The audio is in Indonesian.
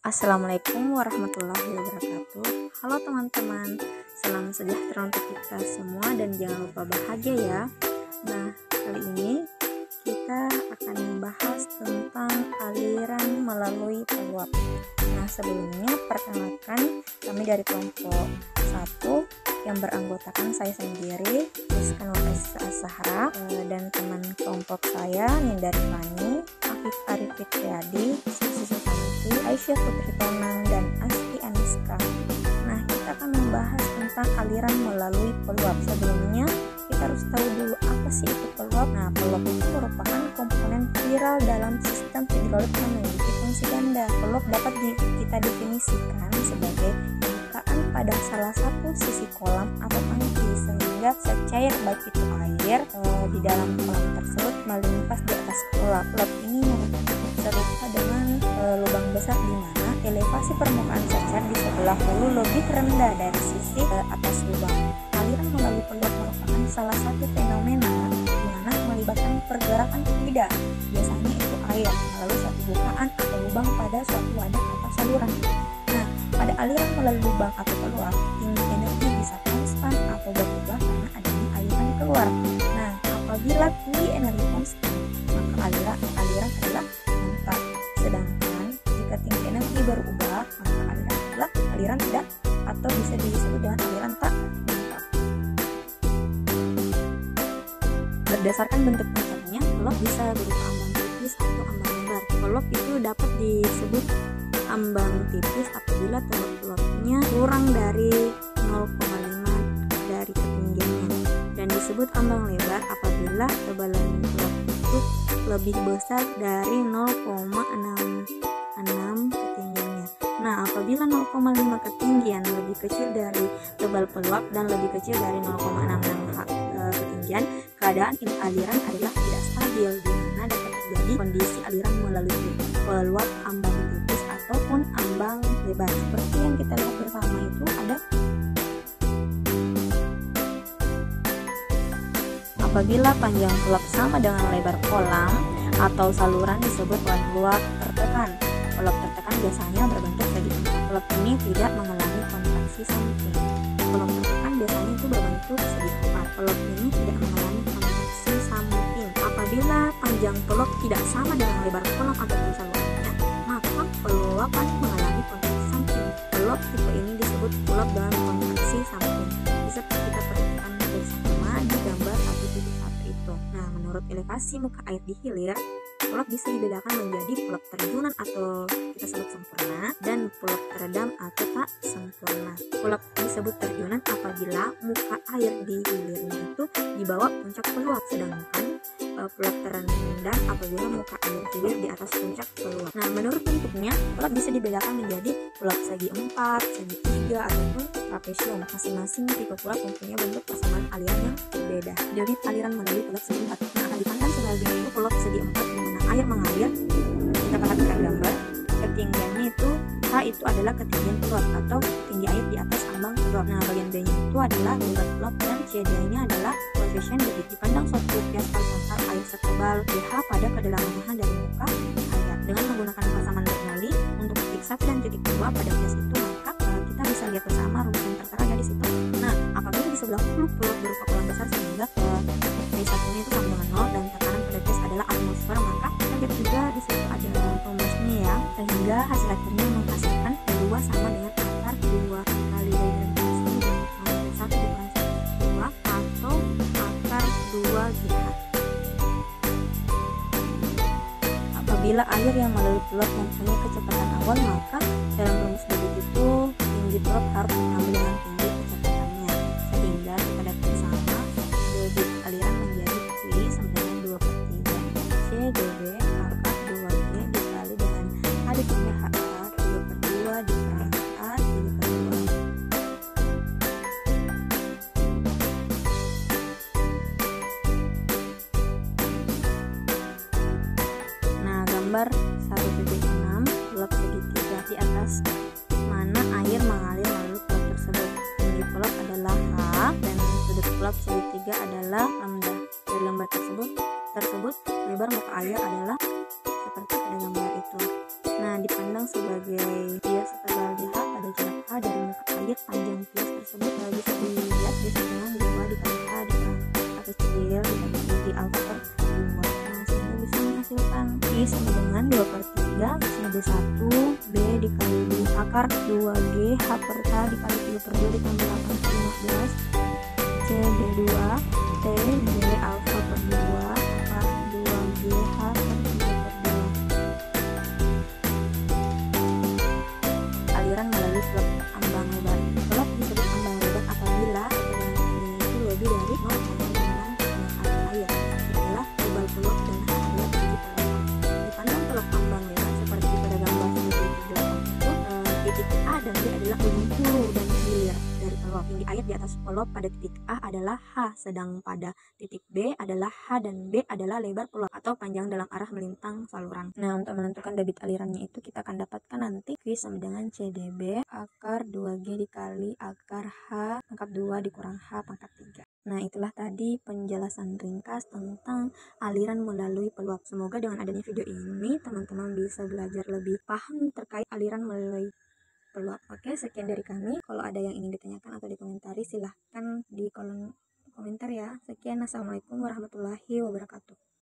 Assalamualaikum warahmatullahi wabarakatuh. Halo teman-teman, salam sejahtera untuk kita semua dan jangan lupa bahagia ya. Nah, kali ini kita akan membahas tentang aliran melalui peluap. Nah, sebelumnya perkenalkan kami dari kelompok 1 yang beranggotakan saya sendiri, Rizkan Sahra, dan teman kelompok saya Nindari Fani, Afif Arif Fitriadi, Susi Aisyah Putri Tonang, dan Asti Aniska. Nah, kita akan membahas tentang aliran melalui peluap. Sebelumnya, kita harus tahu dulu apa sih itu peluap. Nah, peluap itu merupakan komponen viral dalam sistem hidrolik yang memiliki fungsi ganda. Peluap dapat kita definisikan sebagai bukaan pada salah satu sisi kolam atau tangki sehingga secair baik itu air di dalam kolam tersebut melimpas di atas peluap. Peluap ini serupa dengan lubang besar di mana elevasi permukaan secar di sebelah hulu lebih rendah dari sisi atas lubang. Aliran melalui peluap merupakan salah satu fenomena di mana melibatkan pergerakan fluida, biasanya itu air, melalui suatu bukaan atau lubang pada suatu wadah atau saluran. Nah, pada aliran melalui lubang atau peluap, tinggi energi bisa konstan atau berubah karena adanya aliran keluar. Nah, apabila tinggi energi konstan, maka aliran adalah menetap. Sedangkan jika tinggi energi berubah, maka aliran adalah aliran tidak atau bisa disebut dengan aliran tak menetap. Berdasarkan bentuk menetapnya, peluap bisa berupa ambang tipis atau ambang lebar. Peluap itu dapat disebut ambang tipis apabila tebal peluapnya kurang dari 0,5 dari ketinggiannya, dan disebut ambang lebar apabila tebalan peluap itu lebih besar dari 0,66 ketinggiannya. Nah, apabila 0,5 ketinggian lebih kecil dari tebal peluap dan lebih kecil dari 0,66 ketinggian, keadaan aliran adalah tidak stabil, di mana dapat terjadi kondisi aliran melalui peluap ambang tipis ataupun ambang lebar. Seperti yang kita lihat bersama itu ada apabila panjang peluap sama dengan lebar kolam atau saluran disebut peluap tertekan. Peluap tertekan biasanya berbentuk segi empat. Peluap ini tidak mengalami kontraksi samping. Peluap tertekan biasanya itu berbentuk segi empat. Peluap ini tidak mengalami kontraksi samping. Apabila panjang peluap tidak sama dengan lebar kolam atau salurannya, maka peluap akan mengalami kontraksi samping. Peluap tipe ini disebut peluap dengan kontraksi samping. Bisa kita perhatikan bersama di gambar 1.1 itu. Nah, menurut elevasi muka air di hilir, peluap bisa dibedakan menjadi peluap terjunan atau kita sebut sempurna dan peluap teredam atau tak sempurna. Peluap disebut terjunan apabila muka air di hilirnya itu di bawah puncak peluap, sedangkan peluap terendah apabila muka air hilir di atas puncak peluap. Nah, menurut bentuknya, peluap bisa dibedakan menjadi peluap segi 4, segi 3, ataupun trapesium. Masing-masing tipe peluap mempunyai bentuk persamaan aliran yang berbeda. Unit aliran melalui peluap segi 4 yang akan dipandang sebagai peluap segi 4 di mana air mengalir. Kita perhatikan gambar, ketinggiannya itu H itu adalah ketinggian peluap atau tinggi air di atas ambang peluap. Nah, bagian B nya itu adalah lebar peluap dan CD nya adalah koefisien debit. Dipandang suatu pias horizontal air setebal pH pada kedalaman dari muka air. Dengan menggunakan persamaan Bernoulli untuk titik 1 dan titik 2 pada pias itu, maka kita bisa lihat bersama rumus yang tertera di situ. Nah, apabila di sebelah hulu peluap berupa kolam besar sehingga P1 nya itu sama dengan 0 dan tekanan pada pias adalah atmosfer, maka kita lihat juga di situ ada rumusnya ya, sehingga hasil akhirnya menghasilkan P2 sama dengan akar 2 kali diagram sini dan P1 dikurangi 2 atau akar 2 GH. Apabila air yang melalui peluap mempunyai kecepatan awal, maka dalam rumus debit itu tinggi peluap harus mengambil dengan tinggi kecepatannya, sehingga kita dapat bersama debit aliran menjadi V sama dengan 2/3 C dB akar 2G dikali dengan A ditambah HA 3/2 dikali A 3/2. Nah, gambar 1.6 peluap segitiga di atas mana air mengalir melalui peluap tersebut. Tinggi peluap adalah H dan sudut peluap segitiga adalah lambda. Dari lembar tersebut lebar muka air adalah seperti pada gambar itu. Nah, dipandang dipandang sebagai bias tebal GH pada jarak H dari muka air. Panjang bias tersebut bisa dilihat di sambungan 2 dikali H dikurang atas CDL dibagi alfa per 2. Nah, sehingga bisa menghasilkan I sama dengan 2/3 CB1 B dikali akar 2G H per H dikali 3/2 ditambah 8 per 15 CB2 T B alfa per 2 akar 2G H per 3/2. Aliran melalui pelok ambang lebar. Pelok disebut ambang lebar apabila ketebalan itu lebih dari 0,9 air. Itulah tebal pelok dan hasil uji pelok. Dipandang pelok ambang lebar seperti pada gambar di belakang itu, titik A dan B adalah ujung hulu dan hilir dari pelok. Tinggi air di atas pelok pada titik A adalah H, sedang pada titik B adalah H dan B adalah lebar pelok atau panjang dalam arah melintang saluran. Nah, untuk menentukan debit alirannya itu kita akan dapatkan nanti Q sama dengan CDB akar 2G dikali akar H pangkat 2 dikurang H pangkat 3. Nah, itulah tadi penjelasan ringkas tentang aliran melalui peluang. Semoga dengan adanya video ini teman-teman bisa belajar lebih paham terkait aliran melalui peluang. Oke, sekian dari kami. Kalau ada yang ingin ditanyakan atau dikomentari silahkan di kolom komentar ya. Sekian, assalamualaikum warahmatullahi wabarakatuh.